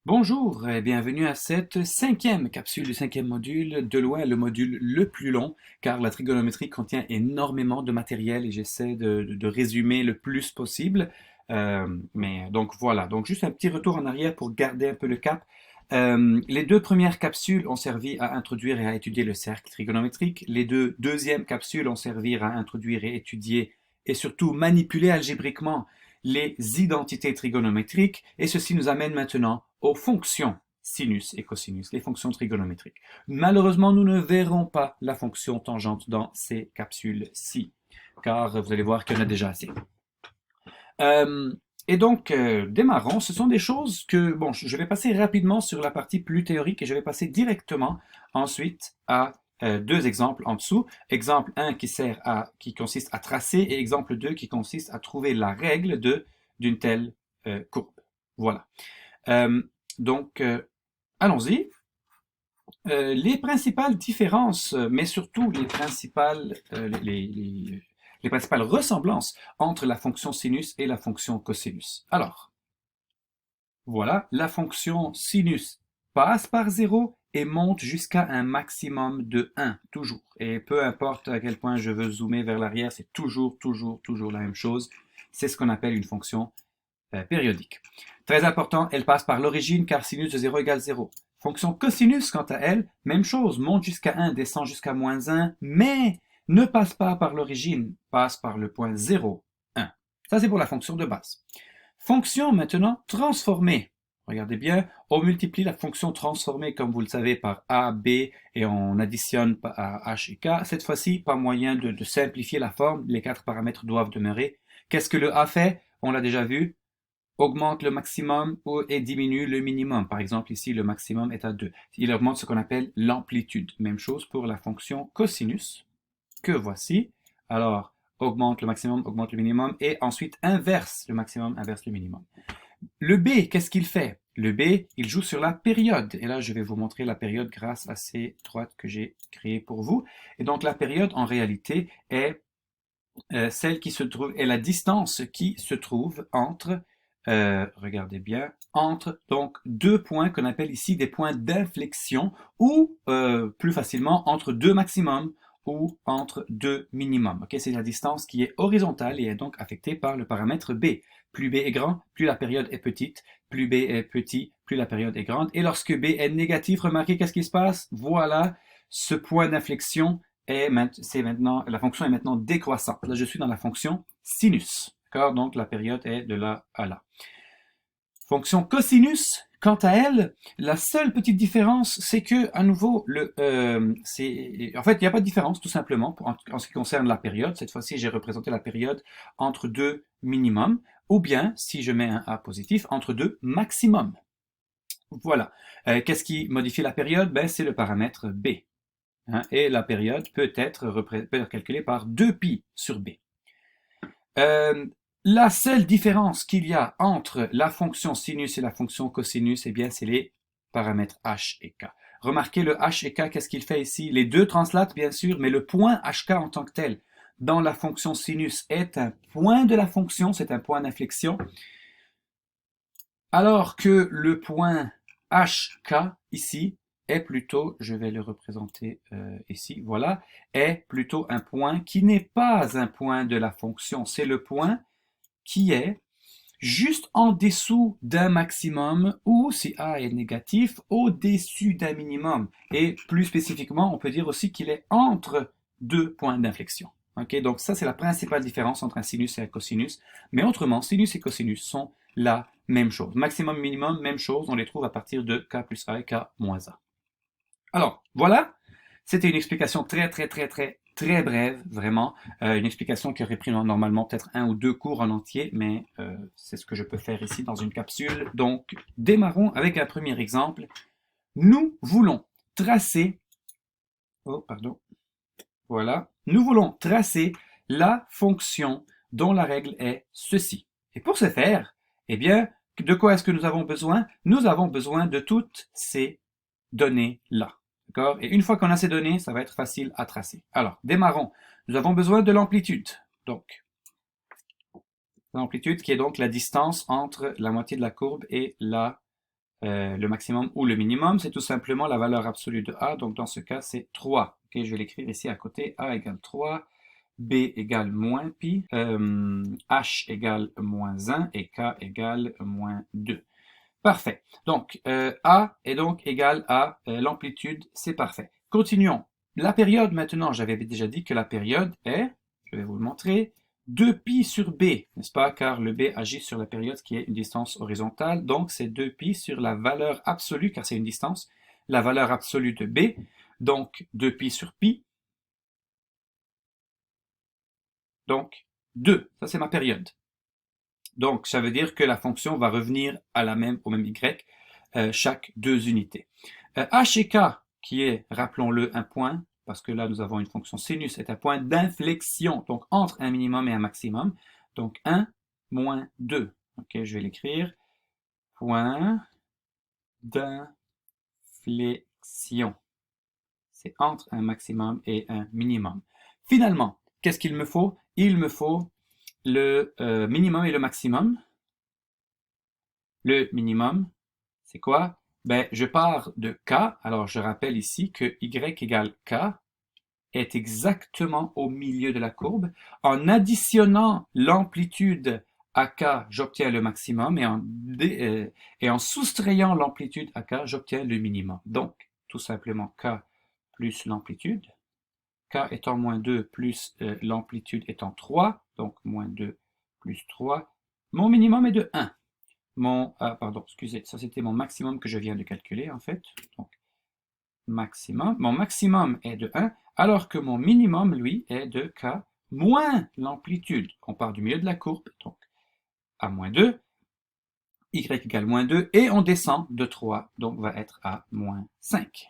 Bonjour et bienvenue à cette cinquième capsule du cinquième module, de loin le module le plus long, car la trigonométrie contient énormément de matériel et j'essaie de résumer le plus possible. Mais donc voilà, donc juste un petit retour en arrière pour garder un peu le cap. Les deux premières capsules ont servi à introduire et à étudier le cercle trigonométrique. Les deux deuxièmes capsules ont servi à introduire et étudier et surtout manipuler algébriquement les identités trigonométriques, et ceci nous amène maintenant aux fonctions sinus et cosinus, les fonctions trigonométriques. Malheureusement, nous ne verrons pas la fonction tangente dans ces capsules-ci, car vous allez voir qu'il y en a déjà assez. Euh, et donc, démarrons. Ce sont des choses que, bon, je vais passer rapidement sur la partie plus théorique et je vais passer directement ensuite à deux exemples en dessous. Exemple 1 qui consiste à tracer et exemple 2 qui consiste à trouver la règle d'une telle courbe. Voilà. Euh, donc, allons-y. Les principales différences, mais surtout les principales ressemblances entre la fonction sinus et la fonction cosinus. Alors, voilà, la fonction sinus passe par 0 et monte jusqu'à un maximum de 1, toujours. Et peu importe à quel point je veux zoomer vers l'arrière, c'est toujours la même chose. C'est ce qu'on appelle une fonction périodique. Très important, elle passe par l'origine car sinus de 0 égale 0. Fonction cosinus, quant à elle, même chose, monte jusqu'à 1, descend jusqu'à moins 1, mais ne passe pas par l'origine, passe par le point 0, 1. Ça, c'est pour la fonction de base. Fonction maintenant transformée. Regardez bien, on multiplie la fonction transformée, comme vous le savez, par a, b, et on additionne à h et k. Cette fois-ci, pas moyen de simplifier la forme, les quatre paramètres doivent demeurer. Qu'est-ce que le a fait? On l'a déjà vu, augmente le maximum et diminue le minimum. Par exemple, ici, le maximum est à 2. Il augmente ce qu'on appelle l'amplitude. Même chose pour la fonction cosinus, que voici. Alors, augmente le maximum, augmente le minimum, et ensuite inverse le maximum, inverse le minimum. Le B, qu'est-ce qu'il fait? Le B, il joue sur la période. Et là, je vais vous montrer la période grâce à ces droites que j'ai créées pour vous. Et donc, la période, en réalité, est celle qui se trouve, est la distance qui se trouve entre, regardez bien, entre donc deux points qu'on appelle ici des points d'inflexion ou plus facilement entre deux maximums ou entre deux minimums. Okay? C'est la distance qui est horizontale et est donc affectée par le paramètre B. Plus B est grand, plus la période est petite. Plus B est petit, plus la période est grande. Et lorsque B est négatif, remarquez qu'est-ce qui se passe? Voilà, ce point d'inflexion la fonction est maintenant décroissante. Là, je suis dans la fonction sinus. D'accord? Donc, la période est de là à là. Fonction cosinus, quant à elle, la seule petite différence, c'est que, à nouveau, en fait, il n'y a pas de différence, tout simplement, en ce qui concerne la période. Cette fois-ci, j'ai représenté la période entre deux minimums, ou bien, si je mets un A positif, entre deux maximums. Voilà. Qu'est-ce qui modifie la période? Ben, c'est le paramètre B. Hein, et la période peut être calculée par 2π sur b. Euh, la seule différence qu'il y a entre la fonction sinus et la fonction cosinus, eh bien, c'est les paramètres h et k. Remarquez le h et k, qu'est-ce qu'il fait ici? Les deux translatent, bien sûr, mais le point hk en tant que tel dans la fonction sinus est un point de la fonction, c'est un point d'inflexion, alors que le point hk ici est plutôt, je vais le représenter ici, voilà, est plutôt un point qui n'est pas un point de la fonction. C'est le point qui est juste en dessous d'un maximum ou, si A est négatif, au-dessus d'un minimum. Et plus spécifiquement, on peut dire aussi qu'il est entre deux points d'inflexion. Okay, donc ça, c'est la principale différence entre un sinus et un cosinus. Mais autrement, sinus et cosinus sont la même chose. Maximum, minimum, même chose. On les trouve à partir de k plus a et k moins a. Alors, voilà. C'était une explication très brève, vraiment. Une explication qui aurait pris normalement peut-être un ou deux cours en entier, mais c'est ce que je peux faire ici dans une capsule. Donc, démarrons avec un premier exemple. Nous voulons tracer, oh, pardon, voilà. Nous voulons tracer la fonction dont la règle est ceci. Et pour ce faire, eh bien, de quoi est-ce que nous avons besoin? Nous avons besoin de toutes ces données-là. D'accord? Et une fois qu'on a ces données, ça va être facile à tracer. Alors, démarrons. Nous avons besoin de l'amplitude. Donc, l'amplitude qui est donc la distance entre la moitié de la courbe et la le maximum ou le minimum, c'est tout simplement la valeur absolue de A. Donc dans ce cas, c'est 3. Okay, je vais l'écrire ici à côté. A égale 3, B égale moins pi, H égale moins 1 et K égale moins 2. Parfait. Donc, A est donc égal à l'amplitude, c'est parfait. Continuons. La période maintenant, j'avais déjà dit que la période est, je vais vous le montrer, 2pi sur B, n'est-ce pas? Car le B agit sur la période qui est une distance horizontale, donc c'est 2pi sur la valeur absolue, car c'est une distance, la valeur absolue de B, donc 2pi sur pi, donc 2, ça c'est ma période. Donc, ça veut dire que la fonction va revenir à au même y chaque 2 unités. H et K, qui est, rappelons-le, un point, parce que là, nous avons une fonction sinus, est un point d'inflexion, donc entre un minimum et un maximum. Donc, 1 moins 2. Ok, je vais l'écrire. Point d'inflexion. C'est entre un maximum et un minimum. Finalement, qu'est-ce qu'il me faut? Il me faut le minimum et le maximum. Le minimum, c'est quoi? Ben, je pars de K. Alors, je rappelle ici que Y égale K est exactement au milieu de la courbe. En additionnant l'amplitude à K, j'obtiens le maximum et en soustrayant l'amplitude à K, j'obtiens le minimum. Donc, tout simplement K plus l'amplitude. K étant moins 2 plus l'amplitude étant 3, donc moins 2 plus 3. Mon minimum est de 1. Pardon, excusez, ça c'était mon maximum que je viens de calculer en fait. Donc, maximum. Mon maximum est de 1, alors que mon minimum, lui, est de K moins l'amplitude. On part du milieu de la courbe, donc à moins 2, Y égale moins 2, et on descend de 3, donc va être à moins 5.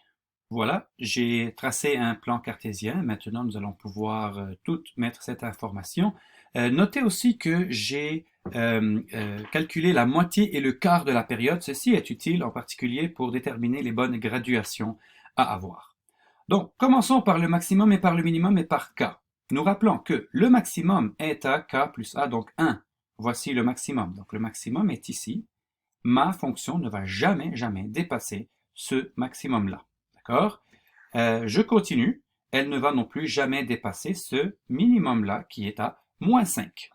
Voilà, j'ai tracé un plan cartésien. Maintenant, nous allons pouvoir toutes mettre cette information. Notez aussi que j'ai calculé la moitié et le quart de la période. Ceci est utile en particulier pour déterminer les bonnes graduations à avoir. Donc, commençons par le maximum et par le minimum et par K. Nous rappelons que le maximum est à K plus A, donc 1. Voici le maximum. Donc, le maximum est ici. Ma fonction ne va jamais, jamais dépasser ce maximum-là. D'accord? Je continue. Elle ne va non plus jamais dépasser ce minimum-là qui est à moins 5.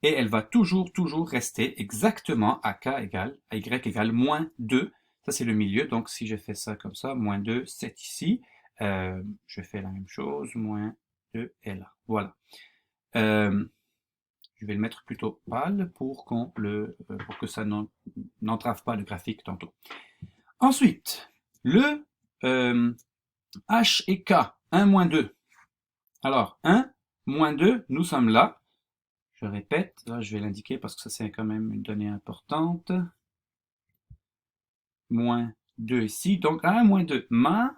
Et elle va toujours, toujours rester exactement à y égale moins 2. Ça, c'est le milieu. Donc, si je fais ça comme ça, moins 2, c'est ici. Je fais la même chose, moins 2 est là. Voilà. Je vais le mettre plutôt pâle pour que ça n'entrave pas le graphique tantôt. Ensuite, le H et K, 1 moins 2. Alors, 1 moins 2, nous sommes là. Je répète, là je vais l'indiquer parce que ça c'est quand même une donnée importante. Moins 2 ici, donc 1 moins 2. Mon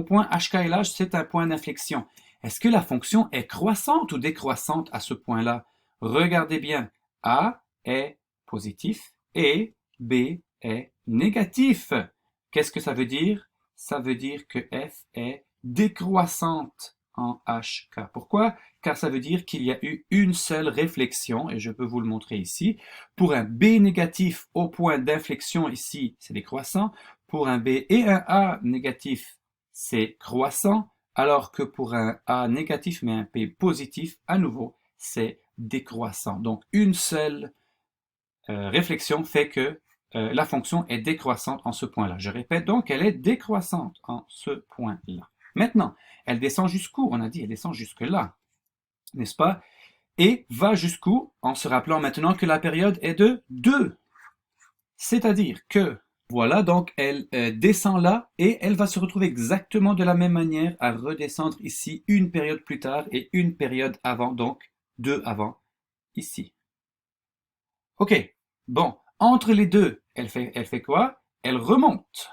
point HK est là, c'est un point d'inflexion. Est-ce que la fonction est croissante ou décroissante à ce point-là? Regardez bien, A est positif et B est négatif. Qu'est-ce que ça veut dire? Ça veut dire que F est décroissante en HK. Pourquoi? Car ça veut dire qu'il y a eu une seule réflexion, et je peux vous le montrer ici. Pour un B négatif au point d'inflexion ici, c'est décroissant. Pour un B et un A négatif, c'est croissant, alors que pour un A négatif mais un P positif, à nouveau, c'est décroissant. Donc, une seule réflexion fait que la fonction est décroissante en ce point-là. Je répète, donc, elle est décroissante en ce point-là. Maintenant, elle descend jusqu'où? On a dit, elle descend jusque-là, n'est-ce pas? Et va jusqu'où? En se rappelant maintenant que la période est de 2. C'est-à-dire que voilà, donc elle descend là et elle va se retrouver exactement de la même manière à redescendre ici une période plus tard et une période avant, donc 2 avant ici. Ok, bon, entre les deux, elle fait quoi? Elle remonte.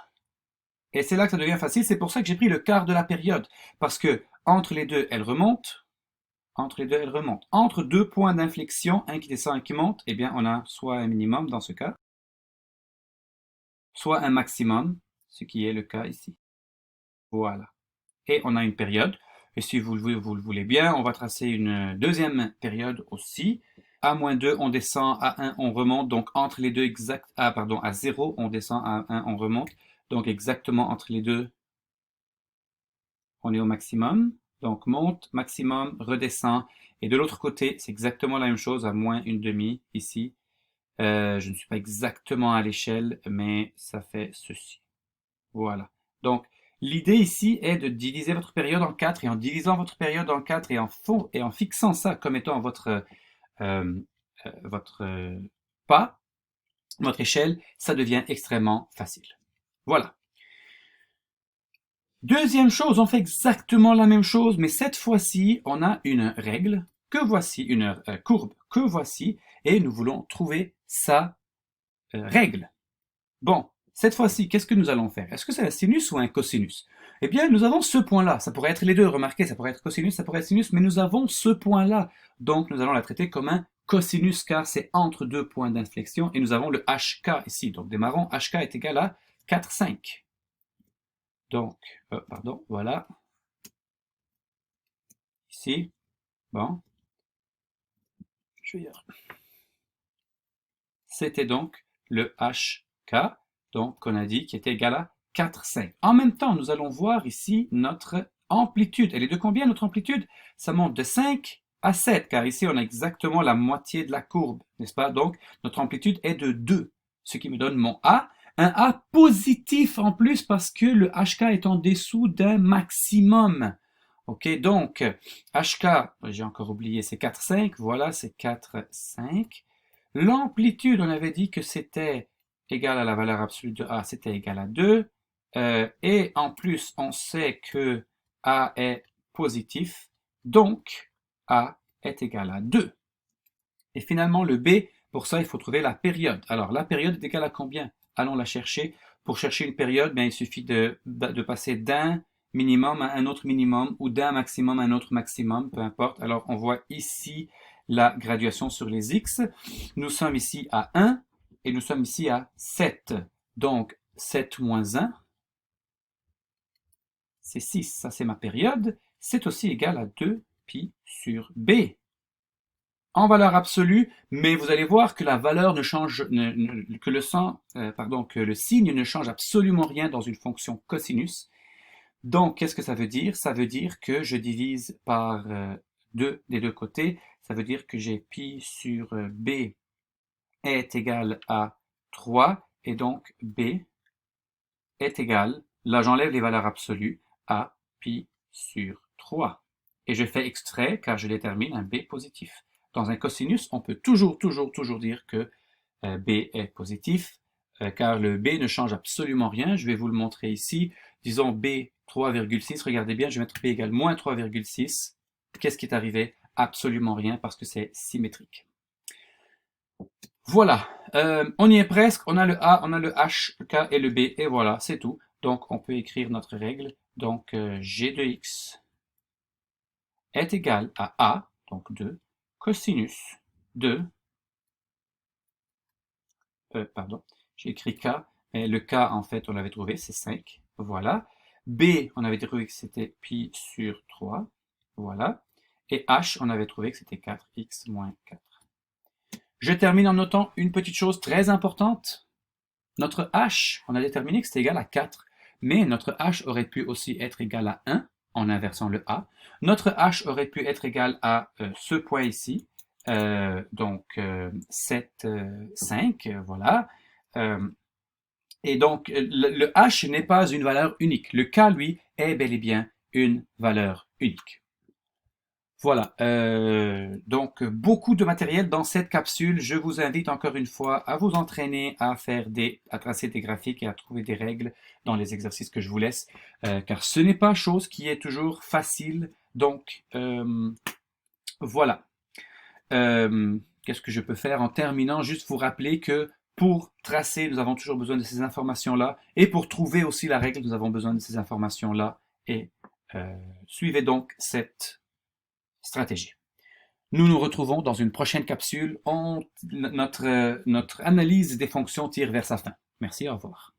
Et c'est là que ça devient facile, c'est pour ça que j'ai pris le quart de la période. Parce que entre les deux, elle remonte. Entre les deux, elle remonte. Entre deux points d'inflexion, un qui descend et un qui monte, eh bien on a soit un minimum dans ce cas, soit un maximum, ce qui est le cas ici. Voilà. Et on a une période. Et si vous le voulez bien, on va tracer une deuxième période aussi. A-2, on descend, à 1, on remonte. Donc, entre les deux, à 0, on descend, à 1, on remonte. Donc, exactement entre les deux, on est au maximum. Donc, monte, maximum, redescend. Et de l'autre côté, c'est exactement la même chose, à moins une demi, ici. Je ne suis pas exactement à l'échelle, mais ça fait ceci. Voilà. Donc, l'idée ici est de diviser votre période en 4, et en divisant votre période en 4 et en fixant ça comme étant votre pas, votre échelle, ça devient extrêmement facile. Voilà. Deuxième chose, on fait exactement la même chose, mais cette fois-ci, on a une règle que voici, une courbe que voici, et nous voulons trouver sa règle. Bon, cette fois-ci, qu'est-ce que nous allons faire? Est-ce que c'est un sinus ou un cosinus? Eh bien, nous avons ce point-là. Ça pourrait être les deux, remarquez, ça pourrait être cosinus, ça pourrait être sinus, mais nous avons ce point-là. Donc, nous allons la traiter comme un cosinus, car c'est entre deux points d'inflexion, et nous avons le HK ici. Donc, démarrons, HK est égal à 4, 5. Donc, voilà. Ici, bon. Je vais y arriver. C'était donc le HK, donc qu'on a dit qui était égal à 4, 5. En même temps, nous allons voir ici notre amplitude. Elle est de combien notre amplitude? Ça monte de 5 à 7, car ici on a exactement la moitié de la courbe, n'est-ce pas? Donc notre amplitude est de 2, ce qui me donne mon A. Un A positif en plus parce que le HK est en dessous d'un maximum. Ok, donc HK, j'ai encore oublié, c'est 4, 5. Voilà, c'est 4, 5. L'amplitude, on avait dit que c'était égal à la valeur absolue de A, c'était égal à 2. Et en plus, on sait que A est positif, donc A est égal à 2. Et finalement, le B, pour ça, il faut trouver la période. Alors, la période est égale à combien? Allons la chercher. Pour chercher une période, bien, il suffit de passer d'un minimum à un autre minimum ou d'un maximum à un autre maximum, peu importe. Alors, on voit ici la graduation sur les X. Nous sommes ici à 1 et nous sommes ici à 7. Donc, 7 moins 1, c'est 6. Ça, c'est ma période. C'est aussi égal à 2 pi sur B. En valeur absolue, mais vous allez voir que la valeur ne change, que le signe ne change absolument rien dans une fonction cosinus. Donc, qu'est-ce que ça veut dire? Ça veut dire que je divise par 2 des deux côtés. Ça veut dire que j'ai pi sur B est égal à 3, et donc B est égal, là j'enlève les valeurs absolues, à pi sur 3. Et je fais extrait car je détermine un B positif. Dans un cosinus, on peut toujours dire que B est positif, car le B ne change absolument rien. Je vais vous le montrer ici. Disons B 3,6, regardez bien, je vais mettre B égale moins 3,6. Qu'est-ce qui est arrivé? Absolument rien, parce que c'est symétrique. Voilà, on y est presque, on a le A, on a le H, le K et le B, et voilà, c'est tout. Donc on peut écrire notre règle. Donc G de X est égal à A, donc 2, cosinus de, j'ai écrit K, mais le K en fait on l'avait trouvé, c'est 5, voilà. B, on avait trouvé que c'était pi sur 3, voilà. Et H, on avait trouvé que c'était 4x moins 4. Je termine en notant une petite chose très importante. Notre H, on a déterminé que c'était égal à 4, mais notre H aurait pu aussi être égal à 1 en inversant le A. Notre H aurait pu être égal à ce point ici, donc 7, 5, voilà. Et donc le H n'est pas une valeur unique. Le K, lui, est bel et bien une valeur unique. Voilà, donc beaucoup de matériel dans cette capsule. Je vous invite encore une fois à vous entraîner à tracer des graphiques et à trouver des règles dans les exercices que je vous laisse, car ce n'est pas chose qui est toujours facile. Donc voilà. Qu'est-ce que je peux faire en terminant? Juste vous rappeler que pour tracer, nous avons toujours besoin de ces informations-là, et pour trouver aussi la règle, nous avons besoin de ces informations-là. Et suivez donc cette stratégie. Nous nous retrouvons dans une prochaine capsule. Notre analyse des fonctions tire vers sa fin. Merci, au revoir.